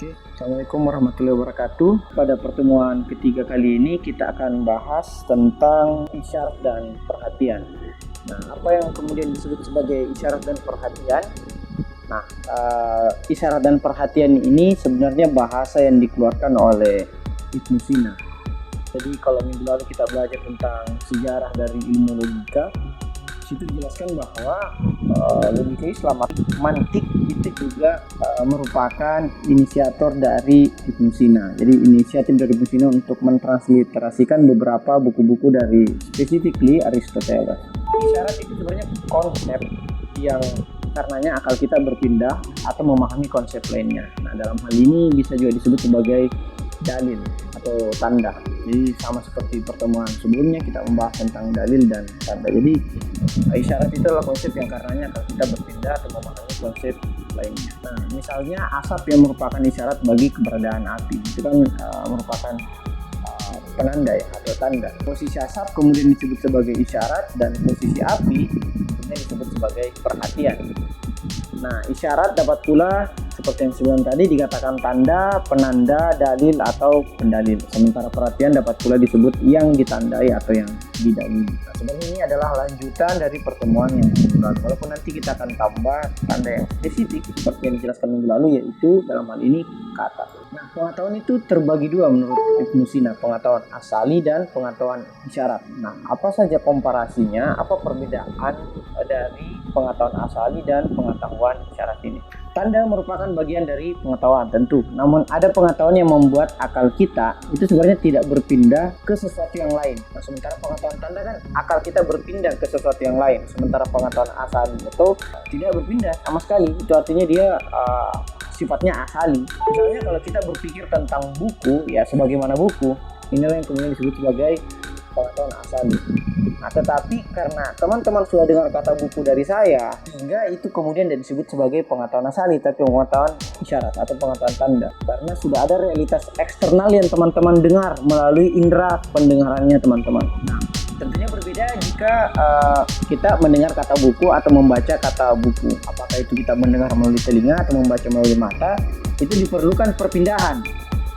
Oke, Assalamualaikum warahmatullahi wabarakatuh. Pada pertemuan ketiga kali ini kita akan bahas tentang isyarat dan perhatian. Nah, apa yang kemudian disebut sebagai isyarat dan perhatian? Nah, isyarat dan perhatian ini sebenarnya bahasa yang dikeluarkan oleh Ibnu Sina. Jadi kalau minggu lalu kita belajar tentang sejarah dari ilmu logika, itu dijelaskan bahwa logika Islam mantik itu juga merupakan inisiator dari Ibnu Sina. Jadi inisiatif dari Ibnu Sina untuk mentransliterasikan beberapa buku-buku dari specifically Aristoteles. Isyarat itu sebenarnya konsep yang karenanya akal kita berpindah atau memahami konsep lainnya. Nah, dalam hal ini bisa juga disebut sebagai dalil atau tanda. Jadi sama seperti pertemuan sebelumnya kita membahas tentang dalil dan tanda. Jadi isyarat itu adalah konsep yang karenanya kalau kita berpindah atau memahami konsep lainnya. Nah, misalnya asap yang merupakan isyarat bagi keberadaan api itu kan merupakan penanda ya atau tanda. Posisi asap kemudian disebut sebagai isyarat dan posisi api kemudian disebut sebagai perhatian. Nah, isyarat dapat pula seperti yang sebelum tadi dikatakan tanda, penanda, dalil atau pendalil. Sementara perhatian dapat pula disebut yang ditandai atau yang didalili. Nah, sebenarnya ini adalah lanjutan dari pertemuan yang lalu. Walaupun nanti kita akan tambah tanda yang spesifik seperti yang dijelaskan minggu lalu, yaitu dalam hal ini kata. Nah, pengetahuan itu terbagi dua menurut Ibnu Sina, pengetahuan asali dan pengetahuan isyarat. Nah, apa saja komparasinya, apa perbedaan dari pengetahuan asali dan pengetahuan isyarat ini? Tanda merupakan bagian dari pengetahuan tentu, namun ada pengetahuan yang membuat akal kita itu sebenarnya tidak berpindah ke sesuatu yang lain. Nah, sementara pengetahuan tanda kan akal kita berpindah ke sesuatu yang lain, sementara pengetahuan asali itu tidak berpindah sama sekali. Itu artinya dia sifatnya asali. Misalnya kalau kita berpikir tentang buku, ya sebagaimana buku, inilah yang kemudian disebut sebagai pengetahuan asali. Nah, tetapi karena teman-teman sudah dengar kata buku dari saya, sehingga itu kemudian disebut sebagai pengetahuan asali, tapi pengetahuan isyarat atau pengetahuan tanda. Karena sudah ada realitas eksternal yang teman-teman dengar melalui indera pendengarannya teman-teman. Nah, tentunya berbeda jika kita mendengar kata buku atau membaca kata buku. Apakah itu kita mendengar melalui telinga atau membaca melalui mata, itu diperlukan perpindahan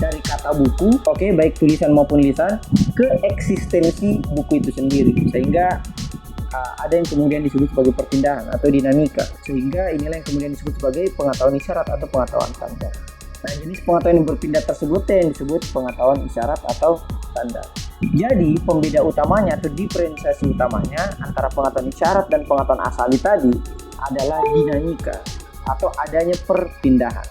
dari kata buku, baik tulisan maupun lisan, ke eksistensi buku itu sendiri, sehingga ada yang kemudian disebut sebagai perpindahan atau dinamika, sehingga inilah yang kemudian disebut sebagai pengetahuan isyarat atau pengetahuan tanda. Nah, jenis pengetahuan yang berpindah tersebut yang disebut pengetahuan isyarat atau tanda. Jadi pembeda utamanya atau diferensiasi utamanya antara pengetahuan isyarat dan pengetahuan asali tadi adalah dinamika atau adanya perpindahan.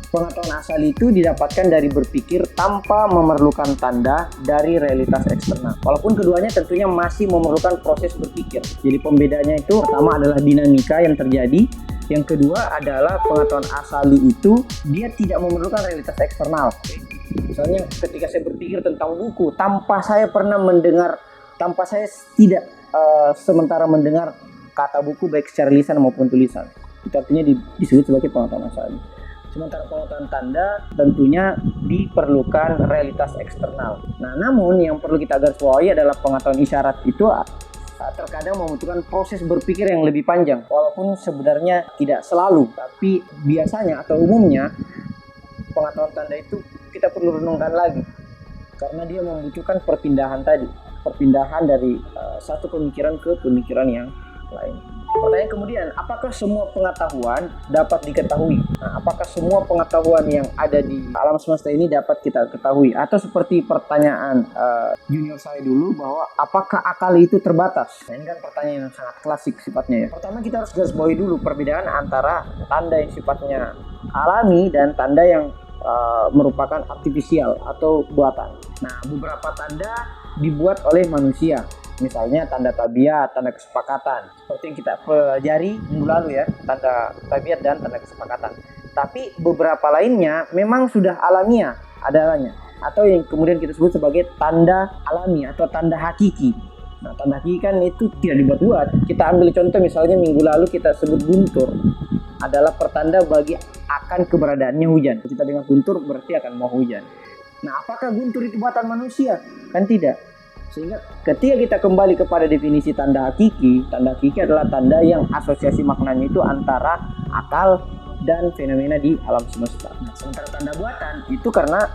Pengetahuan asali itu didapatkan dari berpikir tanpa memerlukan tanda dari realitas eksternal. Walaupun keduanya tentunya masih memerlukan proses berpikir. Jadi pembedanya itu pertama adalah dinamika yang terjadi. Yang kedua adalah pengetahuan asali itu dia tidak memerlukan realitas eksternal. Misalnya ketika saya berpikir tentang buku, tanpa saya pernah mendengar, tanpa saya tidak sementara mendengar kata buku baik secara lisan maupun tulisan. Itu artinya disebut sebagai pengetahuan asali. Sementara pengetahuan tanda tentunya diperlukan realitas eksternal. Nah, namun yang perlu kita garis bawahi adalah pengetahuan isyarat itu terkadang membutuhkan proses berpikir yang lebih panjang. Walaupun sebenarnya tidak selalu, tapi biasanya atau umumnya pengetahuan tanda itu kita perlu renungkan lagi. Karena dia membutuhkan perpindahan tadi. Perpindahan dari satu pemikiran ke pemikiran yang lain. Pertanyaan kemudian, apakah semua pengetahuan dapat diketahui? Nah, apakah semua pengetahuan yang ada di alam semesta ini dapat kita ketahui? Atau seperti pertanyaan junior saya dulu bahwa apakah akal itu terbatas? Nah, ini kan pertanyaan yang sangat klasik sifatnya ya. Pertama kita harus garis bawahi dulu perbedaan antara tanda yang sifatnya alami dan tanda yang merupakan artifisial atau buatan. Nah, beberapa tanda dibuat oleh manusia. Misalnya tanda tabiat, tanda kesepakatan. Seperti yang kita pelajari minggu lalu ya, tanda tabiat dan tanda kesepakatan. Tapi beberapa lainnya memang sudah alamiah adanya. Atau yang kemudian kita sebut sebagai tanda alami atau tanda hakiki. Nah, tanda hakiki kan itu tidak dibuat-buat. Kita ambil contoh misalnya minggu lalu kita sebut guntur. Adalah pertanda bagi akan keberadaannya hujan. Kita dengar guntur berarti akan mau hujan. Nah, apakah guntur itu buatan manusia? Kan tidak. Sehingga ketika kita kembali kepada definisi tanda hakiki adalah tanda yang asosiasi maknanya itu antara akal dan fenomena di alam semesta. Nah, sementara tanda buatan itu karena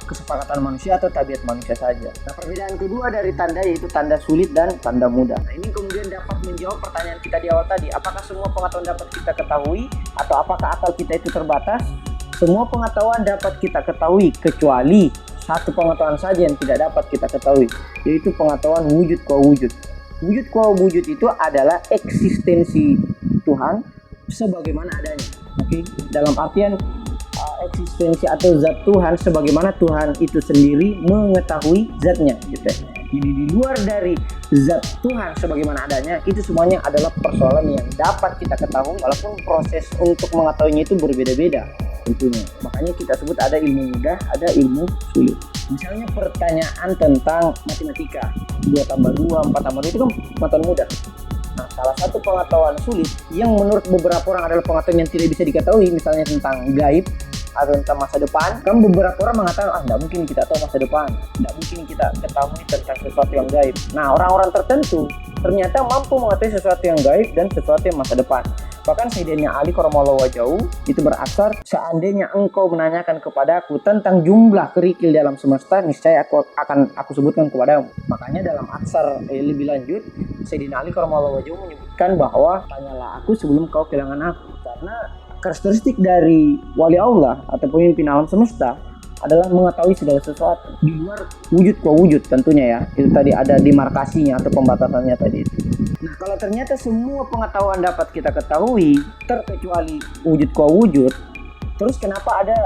kesepakatan manusia atau tabiat manusia saja. Nah, perbedaan kedua dari tanda yaitu tanda sulit dan tanda mudah. Nah, ini kemudian dapat menjawab pertanyaan kita di awal tadi, apakah semua pengetahuan dapat kita ketahui atau apakah akal kita itu terbatas? Semua pengetahuan dapat kita ketahui kecuali satu pengetahuan saja yang tidak dapat kita ketahui, yaitu pengetahuan wujud qua wujud. Wujud qua wujud itu adalah eksistensi Tuhan sebagaimana adanya. Oke, dalam artian eksistensi atau zat Tuhan sebagaimana Tuhan itu sendiri mengetahui zatnya gitu. Jadi di luar dari zat Tuhan sebagaimana adanya, itu semuanya adalah persoalan yang dapat kita ketahui walaupun proses untuk mengetahuinya itu berbeda-beda tentunya. Makanya kita sebut ada ilmu mudah, ada ilmu sulit. Misalnya pertanyaan tentang matematika, 2 tambah 2, 4 tambah 2 itu kan pengetahuan mudah. Nah, salah satu pengetahuan sulit yang menurut beberapa orang adalah pengetahuan yang tidak bisa diketahui, misalnya tentang gaib atau tentang masa depan. Kan beberapa orang mengatakan, tidak mungkin kita tahu masa depan, tidak mungkin kita ketahui tentang sesuatu yang gaib. Nah, orang-orang tertentu ternyata mampu mengetahui sesuatu yang gaib dan sesuatu yang masa depan. Bahkan Sayyidina Ali karramallahu wajhahu itu berasar, seandainya engkau menanyakan kepadaku tentang jumlah kerikil dalam semesta, niscaya aku sebutkan kepadamu. Makanya dalam aksar lebih lanjut, Sayyidina Ali karramallahu wajhahu menyebutkan bahwa tanyalah aku sebelum kau kehilangan aku. Karena karakteristik dari wali Allah atau pemimpin alam semesta adalah mengetahui segala sesuatu di luar wujud qua wujud tentunya ya. Itu tadi ada demarkasinya atau pembatasannya tadi itu. Nah, kalau ternyata semua pengetahuan dapat kita ketahui terkecuali wujud qua wujud, terus kenapa ada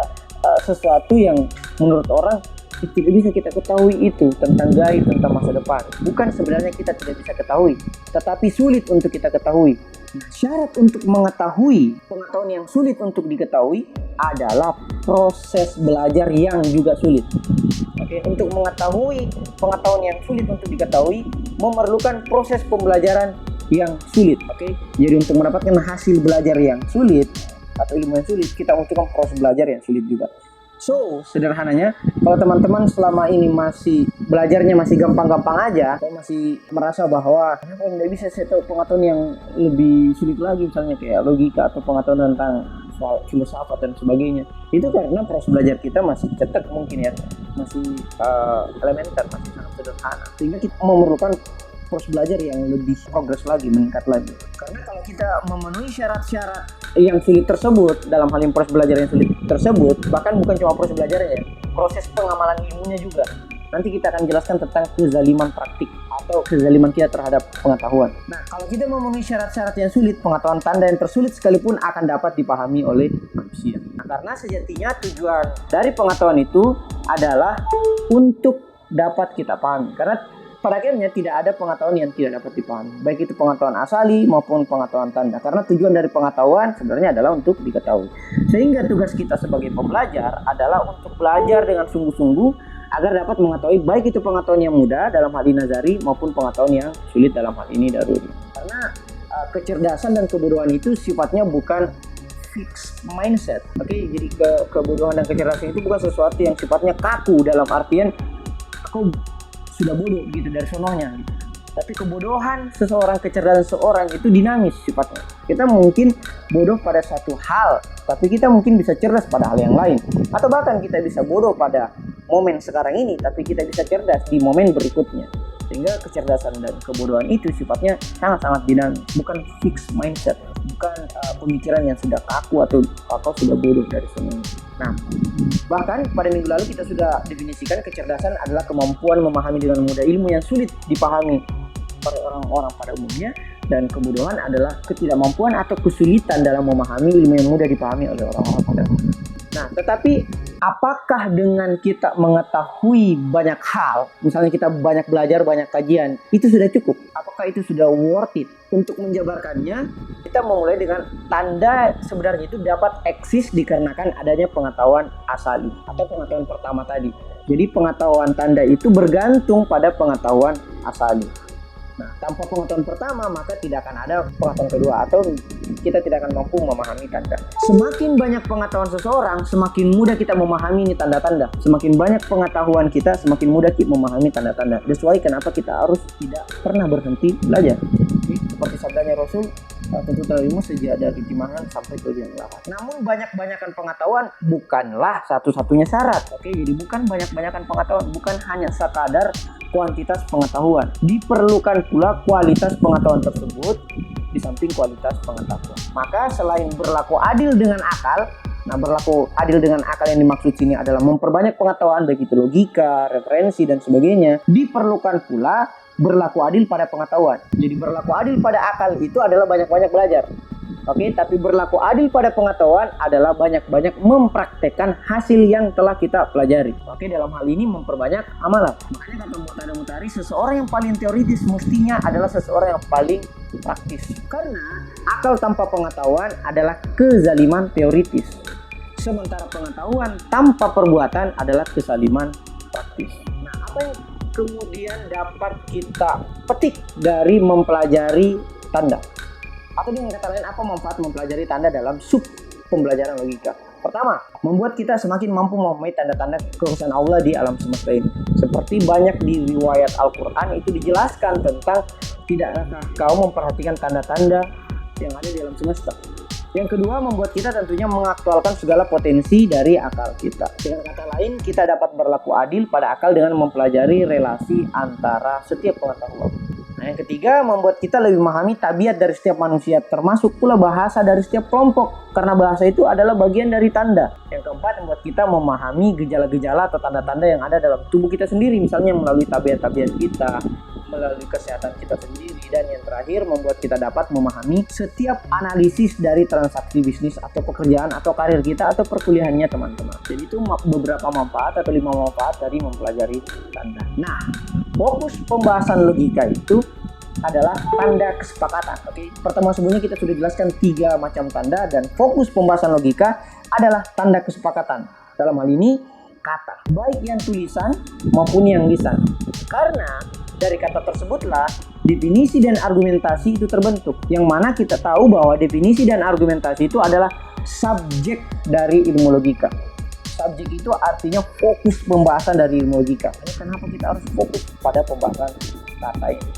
sesuatu yang menurut orang tidak bisa kita ketahui itu tentang gaib, tentang masa depan? Bukan sebenarnya kita tidak bisa ketahui, tetapi sulit untuk kita ketahui. Nah, syarat untuk mengetahui pengetahuan yang sulit untuk diketahui adalah proses belajar yang juga sulit. Oke, untuk mengetahui pengetahuan yang sulit untuk diketahui memerlukan proses pembelajaran yang sulit. Oke, jadi untuk mendapatkan hasil belajar yang sulit atau ilmu yang sulit, kita membutuhkan proses belajar yang sulit juga. So, sederhananya, kalau teman-teman selama ini masih belajarnya masih gampang-gampang aja, atau masih merasa bahwa kenapa nggak bisa saya tahu pengetahuan yang lebih sulit lagi, misalnya kayak logika atau pengetahuan tentang soal filsafat dan sebagainya, itu karena proses belajar kita masih cetek mungkin ya, masih elementer, masih sangat sederhana, sehingga kita memerlukan proses belajar yang lebih progres lagi, meningkat lagi. Karena kalau kita memenuhi syarat-syarat yang sulit tersebut, dalam hal yang proses belajar yang sulit tersebut, bahkan bukan cuma proses belajarnya ya, proses pengamalan ilmunya juga. Nanti kita akan jelaskan tentang kezaliman praktik atau kezaliman kita terhadap pengetahuan. Nah, kalau kita memenuhi syarat-syarat yang sulit, pengetahuan tanda yang tersulit sekalipun akan dapat dipahami oleh manusia. Nah, karena sejatinya tujuan dari pengetahuan itu adalah untuk dapat kita pahami. Karena pada akhirnya tidak ada pengetahuan yang tidak dapat dipahami, baik itu pengetahuan asali maupun pengetahuan tanda. Karena tujuan dari pengetahuan sebenarnya adalah untuk diketahui. Sehingga tugas kita sebagai pembelajar adalah untuk belajar dengan sungguh-sungguh agar dapat mengetahui baik itu pengetahuan yang mudah dalam hal ini nazari maupun pengetahuan yang sulit dalam hal ini daruri. Karena kecerdasan dan kebodohan itu sifatnya bukan fixed mindset. Oke, jadi kebodohan dan kecerdasan itu bukan sesuatu yang sifatnya kaku dalam artian aku sudah bodoh gitu dari sononya gitu. Tapi kebodohan seseorang, kecerdasan seseorang itu dinamis sifatnya. Kita mungkin bodoh pada satu hal, tapi kita mungkin bisa cerdas pada hal yang lain. Atau bahkan kita bisa bodoh pada momen sekarang ini, tapi kita bisa cerdas di momen berikutnya. Sehingga kecerdasan dan kebodohan itu sifatnya sangat-sangat dinamis, bukan fixed mindset, bukan pemikiran yang sudah kaku atau sudah bodoh dari semuanya. Nah, bahkan pada minggu lalu kita sudah definisikan kecerdasan adalah kemampuan memahami dengan mudah ilmu yang sulit dipahami oleh orang-orang pada umumnya, dan kebodohan adalah ketidakmampuan atau kesulitan dalam memahami ilmu yang mudah dipahami oleh orang-orang pada umumnya. Nah, tetapi apakah dengan kita mengetahui banyak hal, misalnya kita banyak belajar, banyak kajian, itu sudah cukup? Apakah itu sudah worth it? Untuk menjabarkannya, kita memulai dengan tanda sebenarnya itu dapat eksis dikarenakan adanya pengetahuan asali atau pengetahuan pertama tadi. Jadi pengetahuan tanda itu bergantung pada pengetahuan asali. Nah, tanpa pengetahuan pertama maka tidak akan ada pengetahuan kedua atau kita tidak akan mampu memahami tanda. Semakin banyak pengetahuan seseorang, semakin mudah kita memahami ini tanda-tanda. Semakin banyak pengetahuan kita, semakin mudah kita memahami tanda-tanda. That's why kenapa kita harus tidak pernah berhenti belajar. Seperti sabdanya Rasul, tuntutan ilmu sejak dari timangan sampai ke liang lahat. Namun banyak-banyakan pengetahuan bukanlah satu-satunya syarat. Oke, jadi bukan banyak-banyakan pengetahuan, bukan hanya sekadar kuantitas pengetahuan. Diperlukan pula kualitas pengetahuan tersebut di samping kualitas pengetahuan. Maka selain berlaku adil dengan akal, nah berlaku adil dengan akal yang dimaksud sini adalah memperbanyak pengetahuan baik itu logika, referensi dan sebagainya. Diperlukan pula berlaku adil pada pengetahuan. Jadi berlaku adil pada akal itu adalah banyak-banyak belajar. Oke, tapi berlaku adil pada pengetahuan adalah banyak-banyak mempraktekkan hasil yang telah kita pelajari. Oke, dalam hal ini memperbanyak amalan. Makanya kata Muqtada Mutahari, seseorang yang paling teoritis mestinya adalah seseorang yang paling praktis. Karena akal tanpa pengetahuan adalah kezaliman teoritis. Sementara pengetahuan tanpa perbuatan adalah kezaliman praktis. Nah, apa yang kemudian dapat kita petik dari mempelajari tanda? Atau dengan kata lain, apa manfaat mempelajari tanda dalam sub pembelajaran logika? Pertama, membuat kita semakin mampu memahami tanda-tanda kekuasaan Allah di alam semesta ini. Seperti banyak di riwayat Al-Quran itu dijelaskan tentang tidakkah kau memperhatikan tanda-tanda yang ada di alam semesta. Yang kedua, membuat kita tentunya mengaktualkan segala potensi dari akal kita. Dengan kata lain, kita dapat berlaku adil pada akal dengan mempelajari relasi antara setiap pengetahuan. Nah, yang ketiga, membuat kita lebih memahami tabiat dari setiap manusia, termasuk pula bahasa dari setiap kelompok, karena bahasa itu adalah bagian dari tanda. Yang keempat, membuat kita memahami gejala-gejala atau tanda-tanda yang ada dalam tubuh kita sendiri, misalnya melalui tabiat-tabiat kita, melalui kesehatan kita sendiri. Dan yang terakhir, membuat kita dapat memahami setiap analisis dari transaksi bisnis atau pekerjaan atau karir kita atau perkuliahannya teman-teman. Jadi itu beberapa manfaat atau 5 manfaat dari mempelajari tanda. Nah, fokus pembahasan logika itu adalah tanda kesepakatan. Oke, pertemuan sebelumnya kita sudah jelaskan 3 macam tanda, dan fokus pembahasan logika adalah tanda kesepakatan. Dalam hal ini kata, baik yang tulisan maupun yang lisan. Karena dari kata tersebutlah definisi dan argumentasi itu terbentuk, yang mana kita tahu bahwa definisi dan argumentasi itu adalah subjek dari ilmu logika. Subjek itu artinya fokus pembahasan dari ilmu logika. Kenapa kita harus fokus pada pembahasan kata ini?